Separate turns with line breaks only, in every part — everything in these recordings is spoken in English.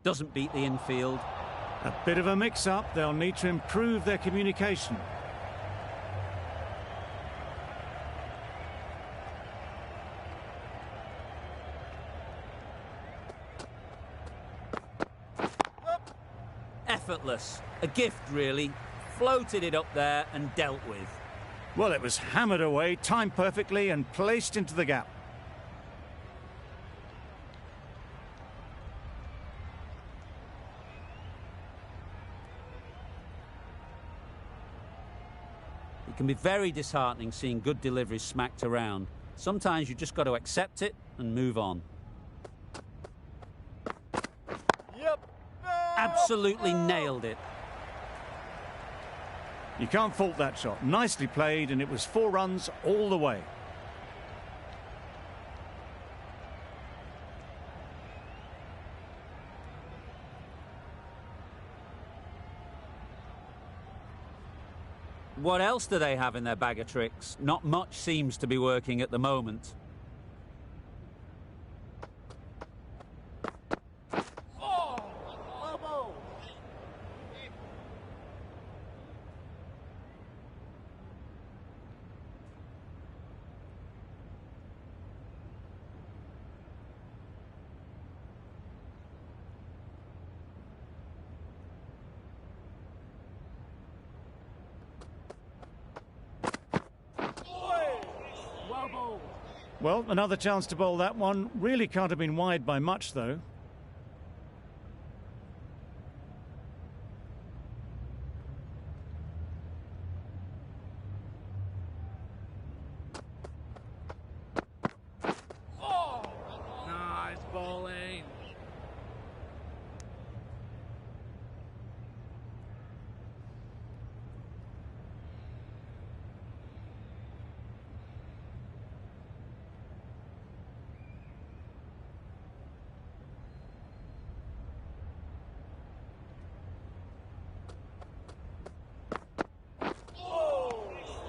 doesn't beat the infield.
A bit of a mix-up. They'll need to improve their communication.
Effortless. A gift, really. Floated it up there and dealt with.
Well, it was hammered away, timed perfectly and placed into the gap.
It can be very disheartening seeing good deliveries smacked around. Sometimes you've just got to accept it and move on.
Yep.
Absolutely nailed it.
You can't fault that shot. Nicely played, and it was 4 runs all the way.
What else do they have in their bag of tricks? Not much seems to be working at the moment.
Well, another chance to bowl that one. Really can't have been wide by much, though.
Oh, nice bowling.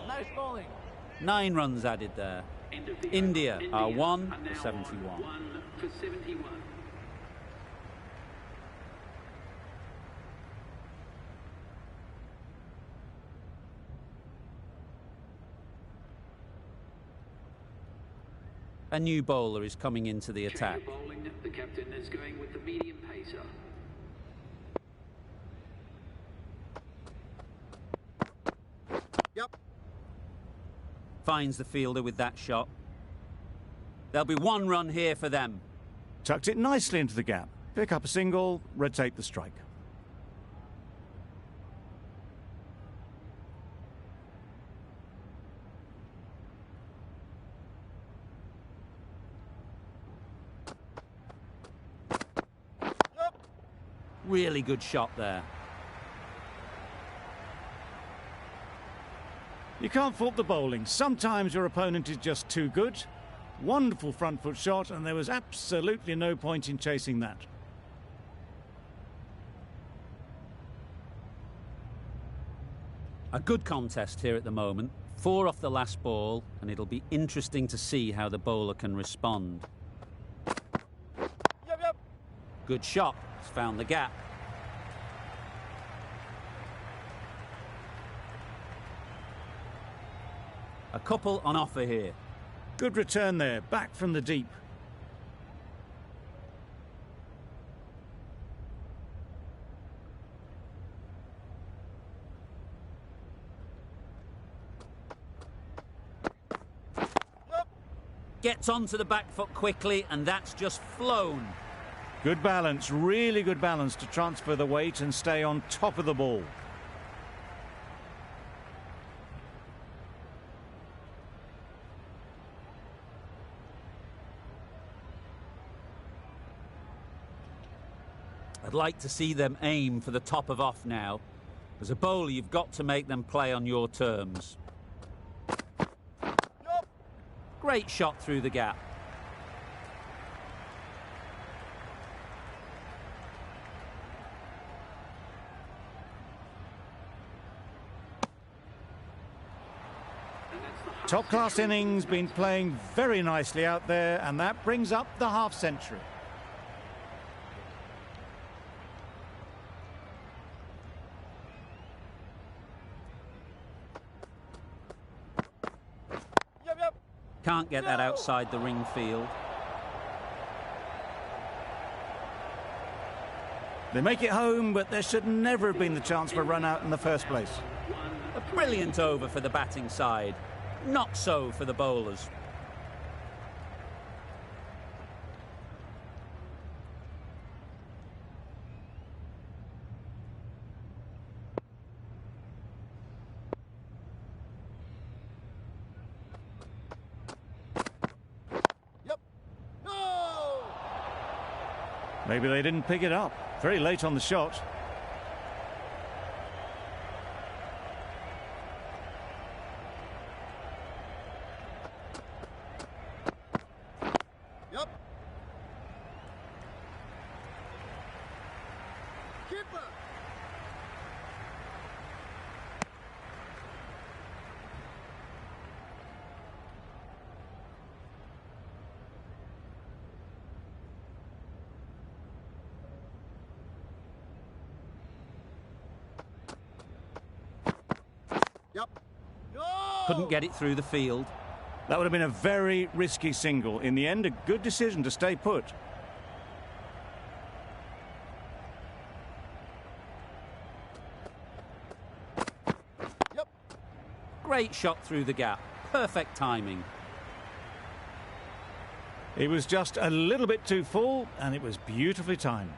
Nice bowling.
9 runs added there. India are 1 for 71. A new bowler is coming into the attack.
Bowling, the captain is going with the medium pacer.
Yep.
Finds the fielder with that shot. There'll be 1 run here for them.
Tucked it nicely into the gap. Pick up a single, rotate the strike.
Really good shot there.
You can't fault the bowling. Sometimes your opponent is just too good. Wonderful front foot shot, and there was absolutely no point in chasing that.
A good contest here at the moment. 4 off the last ball, and it'll be interesting to see how the bowler can respond.
Yep.
Good shot. It's found the gap. A couple on offer here.
Good return there, back from the deep.
Gets onto the back foot quickly, and that's just flown.
Good balance, really good balance to transfer the weight and stay on top of the ball.
I'd like to see them aim for the top of off now. As a bowler, you've got to make them play on your terms. Great shot through the gap.
Top-class innings, been playing very nicely out there, and that brings up the half-century.
Can't get that outside the ring field.
They make it home, but there should never have been the chance for a run out in the first place.
A brilliant over for the batting side. Not so for the bowlers.
Maybe they didn't pick it up. Very late on the shot.
Yep. Keeper. Yep. No!
Couldn't get it through the field.
That would have been a very risky single. In the end, a good decision to stay put.
Yep.
Great shot through the gap. Perfect timing.
It was just a little bit too full, and it was beautifully timed.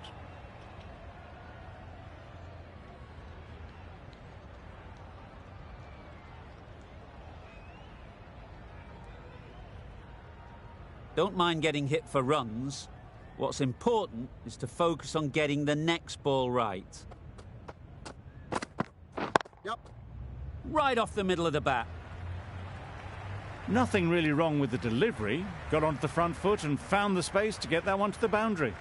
Don't mind getting hit for runs. What's important is to focus on getting the next ball right.
Yep.
Right off the middle of the bat.
Nothing really wrong with the delivery. Got onto the front foot and found the space to get that one to the boundary.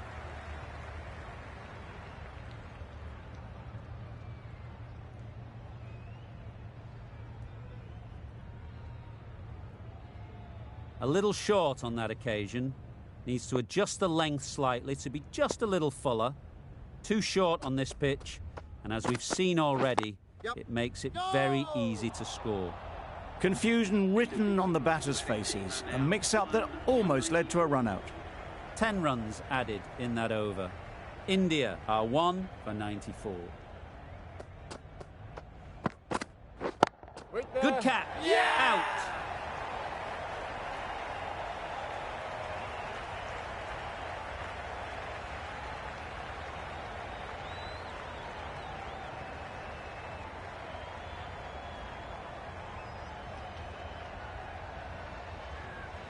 A little short on that occasion. Needs to adjust the length slightly to be just a little fuller. Too short on this pitch, and as we've seen already, it makes it very easy to score.
Confusion written on the batters' faces. A mix-up that almost led to a run-out.
10 runs added in that over. India are 1 for 94. Good catch. Out.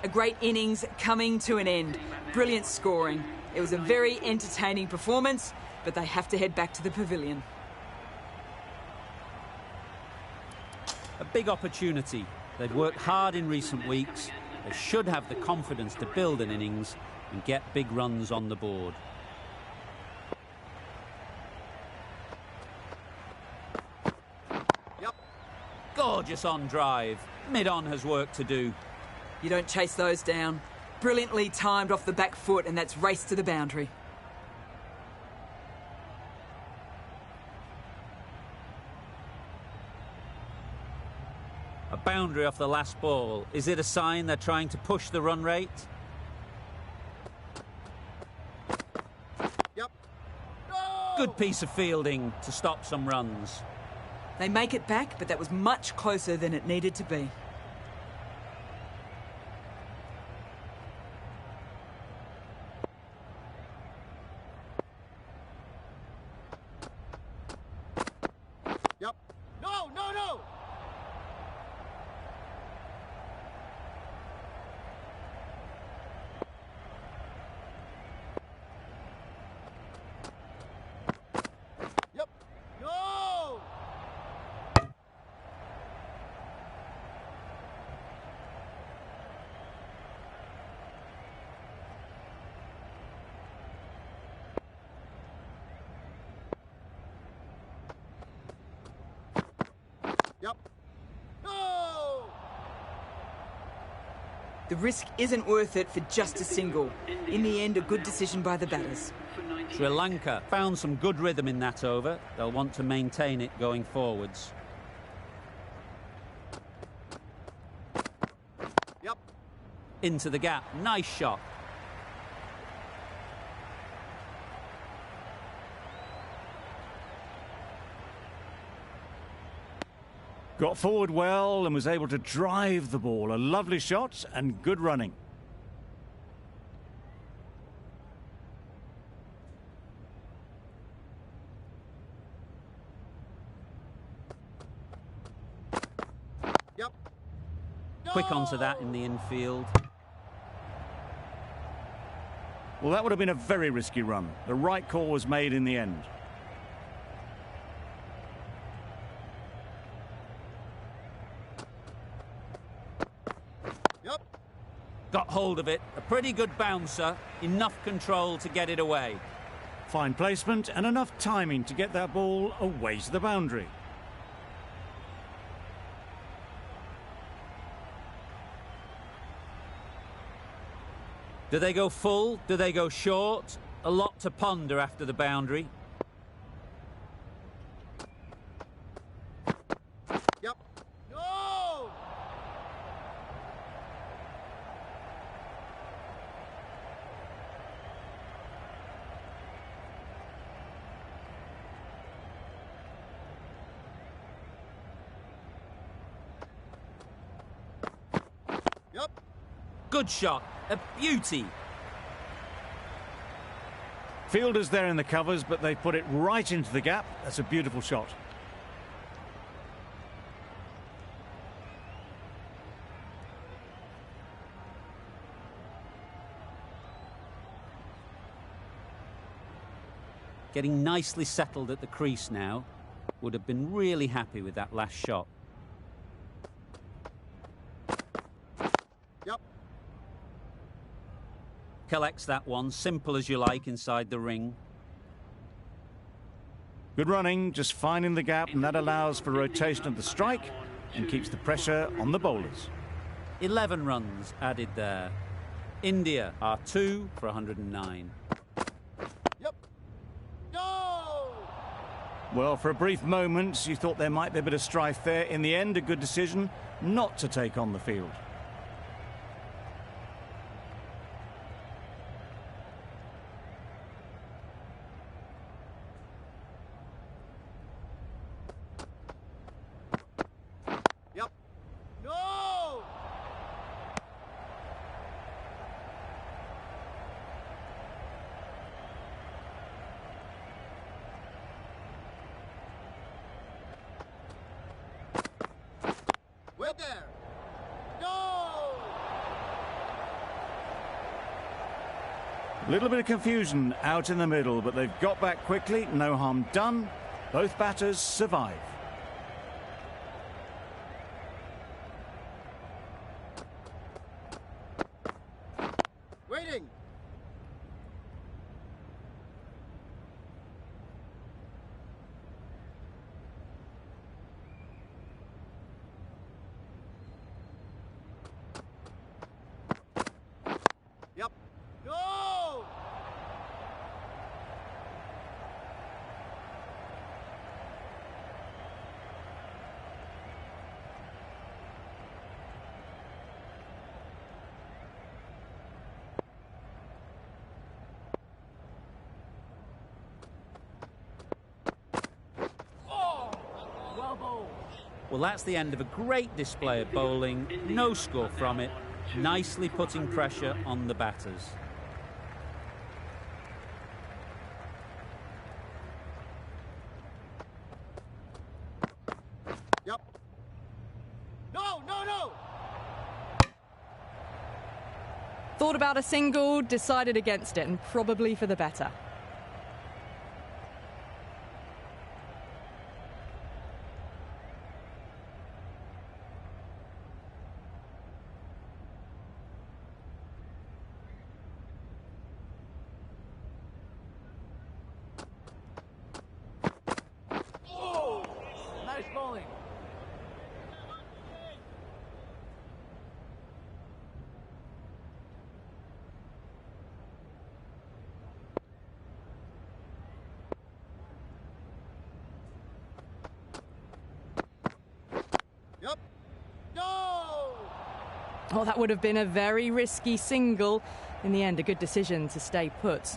A great innings coming to an end. Brilliant scoring. It was a very entertaining performance, but they have to head back to the pavilion.
A big opportunity. They've worked hard in recent weeks. They should have the confidence to build an innings and get big runs on the board.
Yep.
Gorgeous on drive. Mid-on has work to do.
You don't chase those down. Brilliantly timed off the back foot, and that's race to the boundary.
A boundary off the last ball. Is it a sign they're trying to push the run rate?
Yep.
Good piece of fielding to stop some runs.
They make it back, but that was much closer than it needed to be.
Yep. No, no, no! Yep. No! Yep. No!
The risk isn't worth it for just a single. In the end, a good decision by the batters.
Sri Lanka found some good rhythm in that over. They'll want to maintain it going forwards.
Yep.
into the gap. Nice shot.
Got forward well and was able to drive the ball. A lovely shot and good running.
Yep.
Quick onto that in the infield.
Well, that would have been a very risky run. The right call was made in the end.
Yep.
Got hold of it. A pretty good bouncer. Enough control to get it away.
Fine placement and enough timing to get that ball away to the boundary.
Do they go full? Do they go short? A lot to ponder after the boundary.
Yep. No! Yep.
Good shot. A beauty.
Fielders there in the covers, but they put it right into the gap. That's a beautiful shot.
Getting nicely settled at the crease now. Would have been really happy with that last shot.
Yep.
Collects that one, simple as you like, inside the ring.
Good running, just finding the gap, and that allows for rotation of the strike and keeps the pressure on the bowlers.
11 runs added there. India are 2 for 109.
Yep. No!
Well, for a brief moment, you thought there might be a bit of strife there. In the end, a good decision not to take on the field.
Yep. No! Wait there! No!
A little bit of confusion out in the middle, but they've got back quickly. No harm done. Both batters survive.
Waiting! Yep. No!
Well, that's the end of a great display of bowling. No score from it. Nicely putting pressure on the batters.
Yep. No, no, no!
Thought about a single, decided against it, and probably for the better.
Nice bowling. Yep. No!
Oh, that would have been a very risky single. In the end, a good decision to stay put.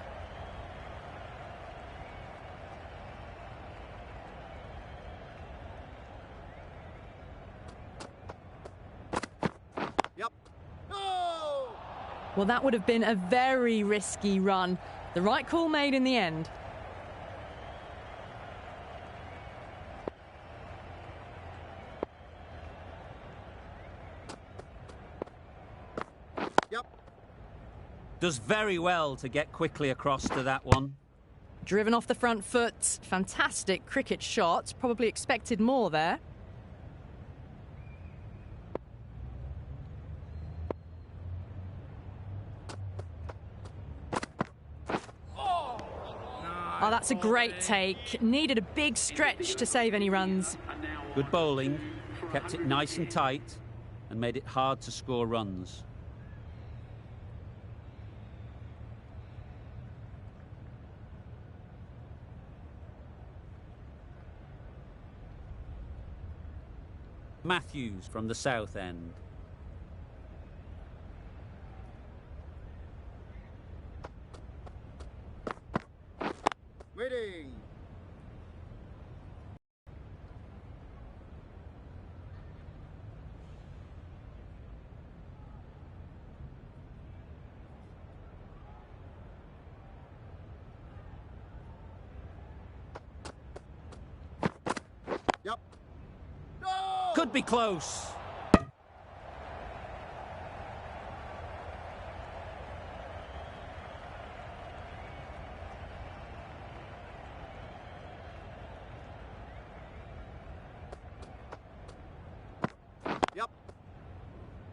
Yep. No!
Well, that would have been a very risky run. The right call made in the end.
Yep.
Does very well to get quickly across to that one.
Driven off the front foot. Fantastic cricket shot. Probably expected more there. Oh, that's a great take. Needed a big stretch to save any runs.
Good bowling, kept it nice and tight, and made it hard to score runs. Matthews from the south end.
Waiting. Yep. No!
Could be close.
Yep.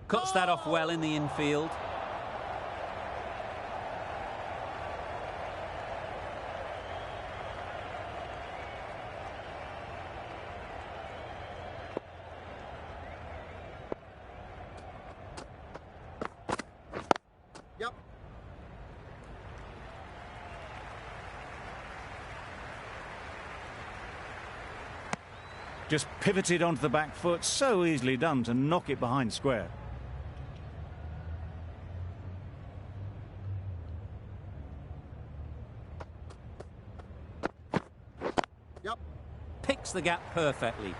Cuts that off well in the infield.
Yep.
Just pivoted onto the back foot, so easily done to knock it behind square.
Yep.
Picks the gap perfectly.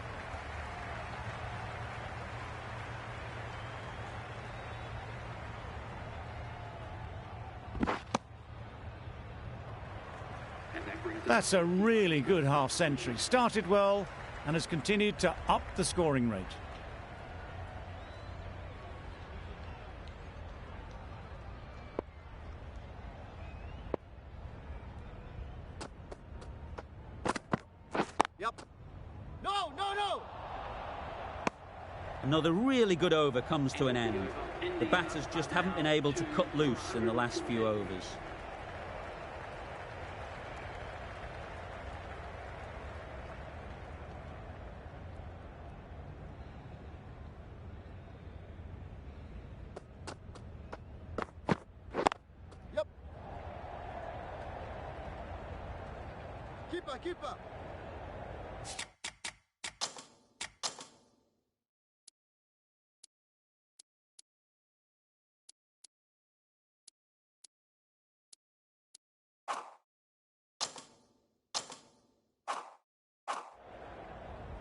That's a really good half century. Started well and has continued to up the scoring rate.
Yep. No, no, no!
Another really good over comes to an end. The batters just haven't been able to cut loose in the last few overs.
Yep. Keeper, keeper.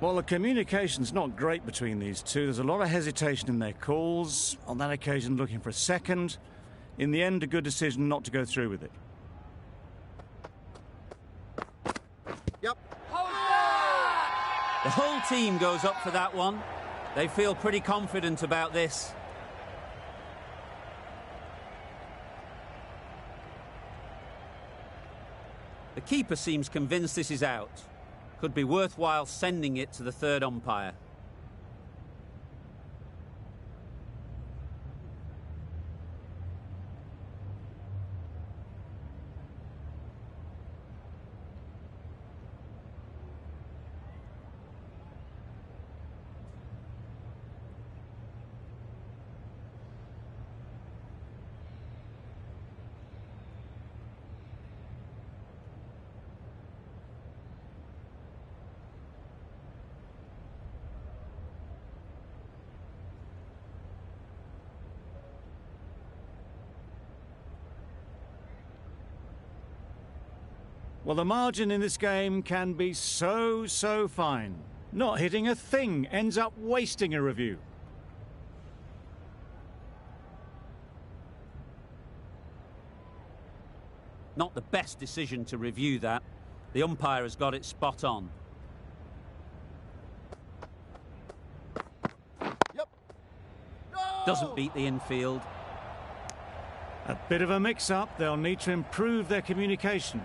Well, the communication's not great between these two. There's a lot of hesitation in their calls. On that occasion, looking for a second. In the end, a good decision not to go through with it.
Yep.
The whole team goes up for that one. They feel pretty confident about this. The keeper seems convinced this is out. Could be worthwhile sending it to the third umpire.
Well, the margin in this game can be so fine. Not hitting a thing ends up wasting a review.
Not the best decision to review that. The umpire has got it spot on.
Yep. No!
Doesn't beat the infield.
A bit of a mix-up. They'll need to improve their communication.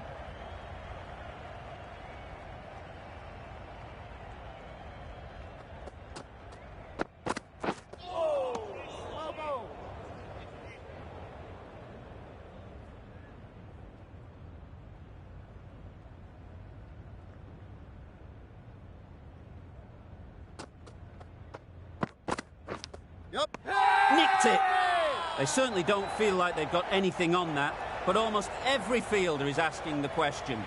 Yep.
Nicked it! They certainly don't feel like they've got anything on that, but almost every fielder is asking the question.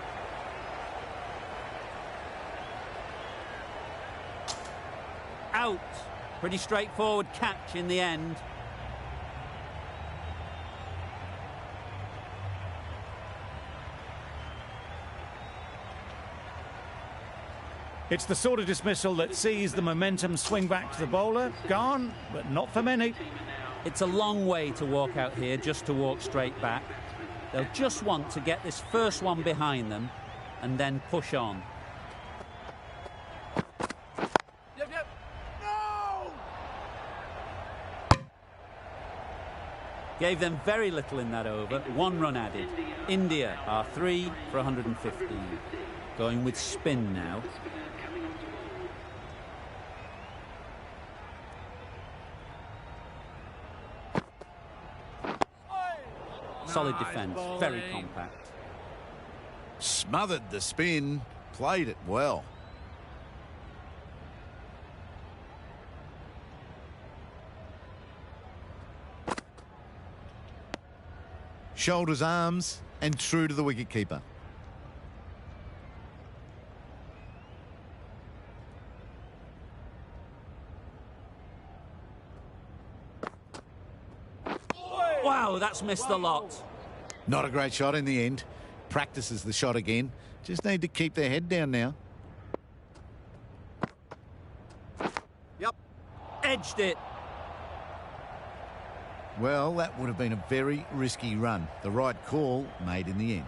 Out. Pretty straightforward catch in the end.
It's the sort of dismissal that sees the momentum swing back to the bowler. Gone, but not for many.
It's a long way to walk out here just to walk straight back. They'll just want to get this first one behind them and then push on.
Yep. No!
Gave them very little in that over. 1 run added. India are 3 for 115. Going with spin now. Solid defence, very compact.
Smothered the spin, played it well. Shoulders, arms, and true to the wicketkeeper.
Wow, that's missed the lot.
Not a great shot in the end. Practices the shot again. Just need to keep their head down now.
Yep.
Edged it.
Well, that would have been a very risky run. The right call made in the end.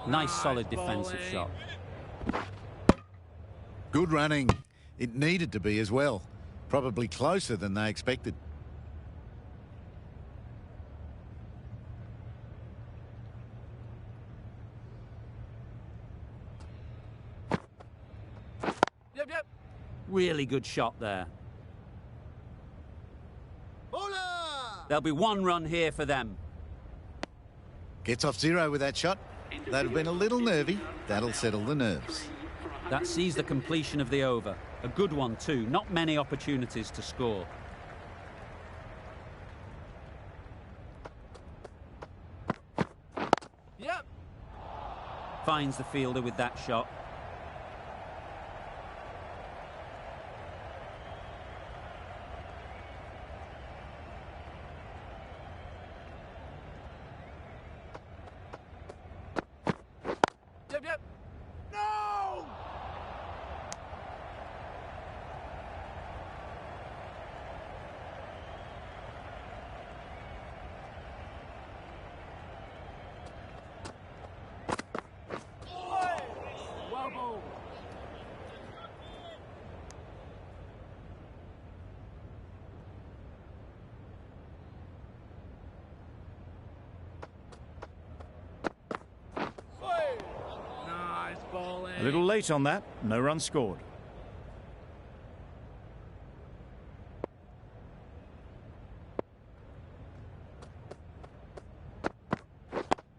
Nice solid defensive shot.
Good running. It needed to be as well. Probably closer than they expected.
Yep.
Really good shot there.
Bowler!
There'll be 1 run here for them.
Gets off 0 with that shot. They'd have been a little nervy. That'll settle the nerves.
That sees the completion of the over. A good one too. Not many opportunities to score.
Yep.
Finds the fielder with that shot.
Yep. No! Well bowled. Nice bowling.
A little late on that. No run scored.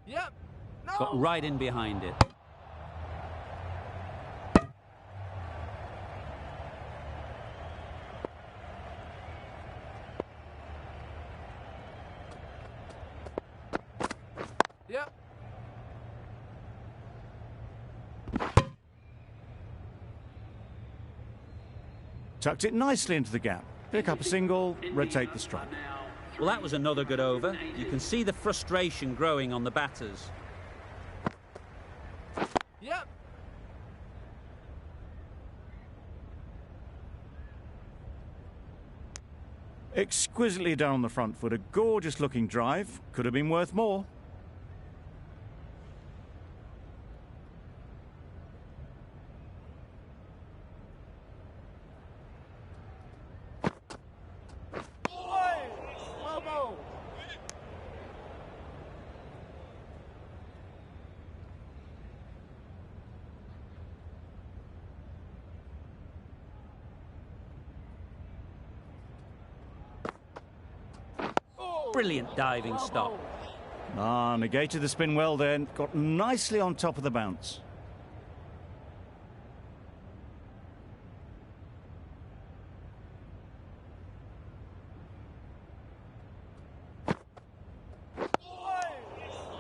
Yep. No!
Got right in behind it.
Yep.
Tucked it nicely into the gap. Pick up a single, rotate the strike.
Well, that was another good over. You can see the frustration growing on the batters.
Yep.
Exquisitely done on the front foot. A gorgeous looking drive. Could have been worth more.
Brilliant diving stop.
Negated the spin well there. Got nicely on top of the bounce.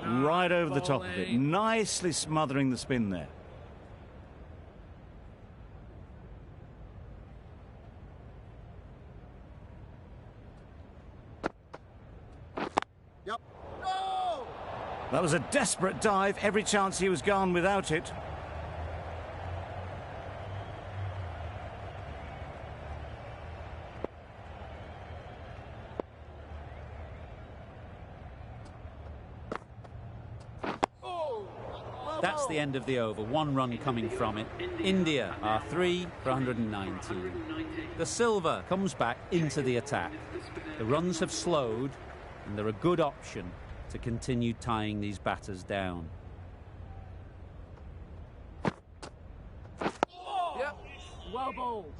Right over the top of it. Nicely smothering the spin there. That was a desperate dive. Every chance he was gone without it.
That's the end of the over. 1 run coming from it. India are 3 for 119. The silver comes back into the attack. The runs have slowed, and they're a good option to continue tying these batters down.
Yep. Well bowled.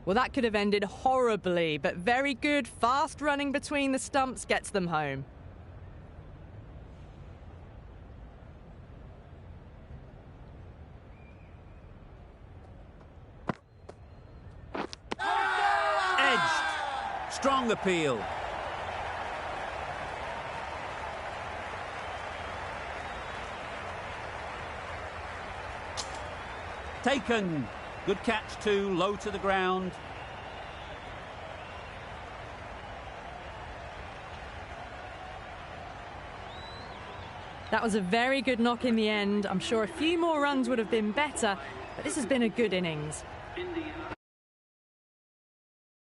Well, that could have ended horribly, but very good. Fast running between the stumps gets them home.
Edged. Strong appeal. Taken. Good catch too, low to the ground.
That was a very good knock in the end. I'm sure a few more runs would have been better, but this has been a good innings.
India